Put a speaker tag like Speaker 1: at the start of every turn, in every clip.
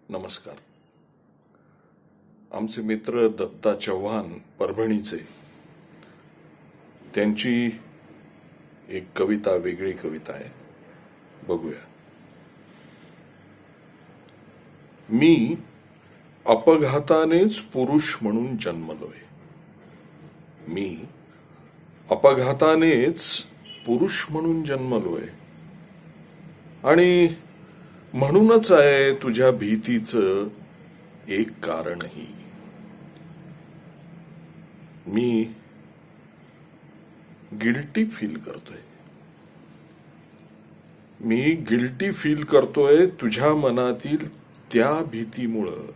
Speaker 1: नमस्कार. आमचे मित्र दत्ता चव्हाण परभणीचे, त्यांची एक कविता, वेगळी कविता आहे, बघूया. मी अपघातानेच पुरुष म्हणून जन्मलोय. मी अपघातानेच पुरुष म्हणून जन्मलोय आणि म्हणूनच आहे तुझ्या भीतीचं एक कारणही. मी गिल्टी फील करतोय. मी गिल्टी फील करतोय तुझ्या मनातील त्या भीतीमुळं.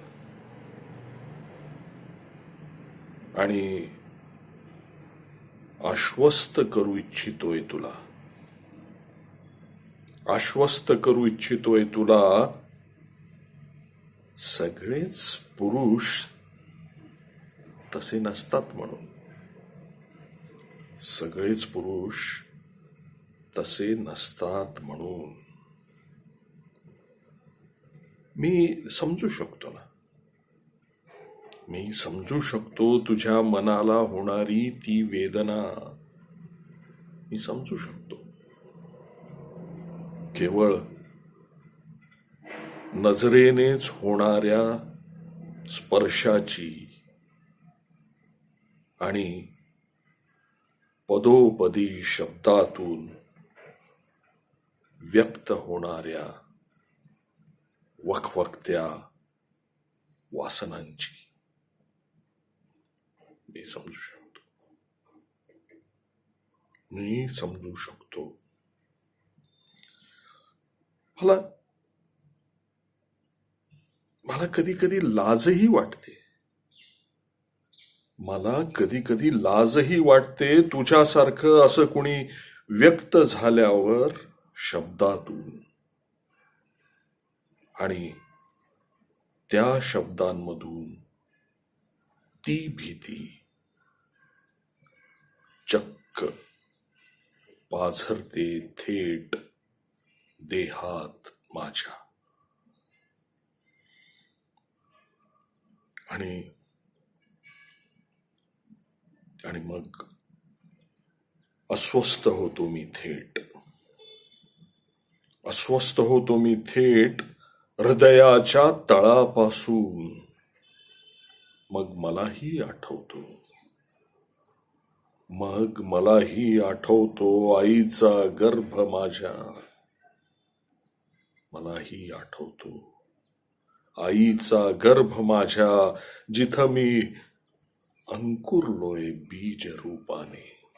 Speaker 1: आणि आश्वस्त करू इच्छितोय तुला. आश्वस्त करू इच्छितोय तुला. सगळेच पुरुष तसे नसतात म्हणून. सगळेच पुरुष तसे नसतात म्हणून. मी समजू शकतो ना. मी समजू शकतो तुझ्या मनाला होणारी ती वेदना. मी समजू शकतो. केवळ नजरेनेच होणाऱ्या स्पर्शाची आणि पदोपदी शब्दातून व्यक्त होणाऱ्या वखवखत्या वासनांची मी समजू शकतो. मी समजू शकतो. मला कधी कधी लाजही वाटते. मला कधी कधी लाजही वाटते तुझ्यासारखं असं कुणी व्यक्त झाल्यावर शब्दातून. आणि त्या शब्दांमधून ती भीती चक्क पाझरते थेट देहात माझ्या. आणि मग अस्वस्थ होतो मी थेट. अस्वस्थ होतो मी थेट हृदयाच्या तळापासून. मग मलाही आठवतो आईचा गर्भ माझ्या. मलाही आठवतो आईचा गर्भ माझ्या, जिथं मी अंकुरलोय बीज रूपाने.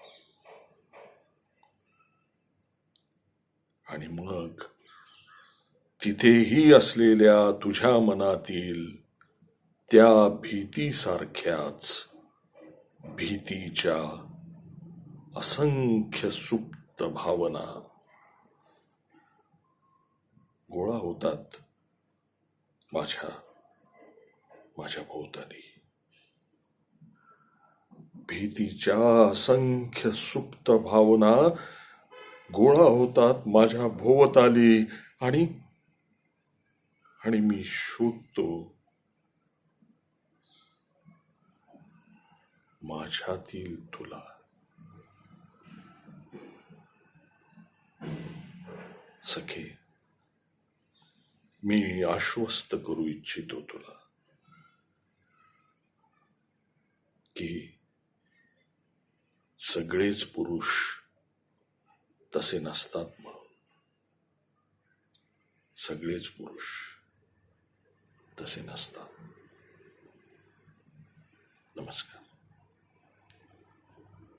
Speaker 1: आणि मग तिथेही असलेल्या तुझ्या मनातील त्या भीतीसारख्याच भीतीच्या असंख्य सुप्त भावना गोळा होतात माझ्या भोवताली. भीतीच्या असंख्य सुप्त भावना गोळा होतात माझ्या भोवताली. आणि मी शोधतो माझ्यातील तुला. सखे, मी आश्वस्त करू इच्छितो तुला की सगळेच पुरुष तसे नसतात म्हणून. सगळेच पुरुष तसे नसतात. नमस्कार.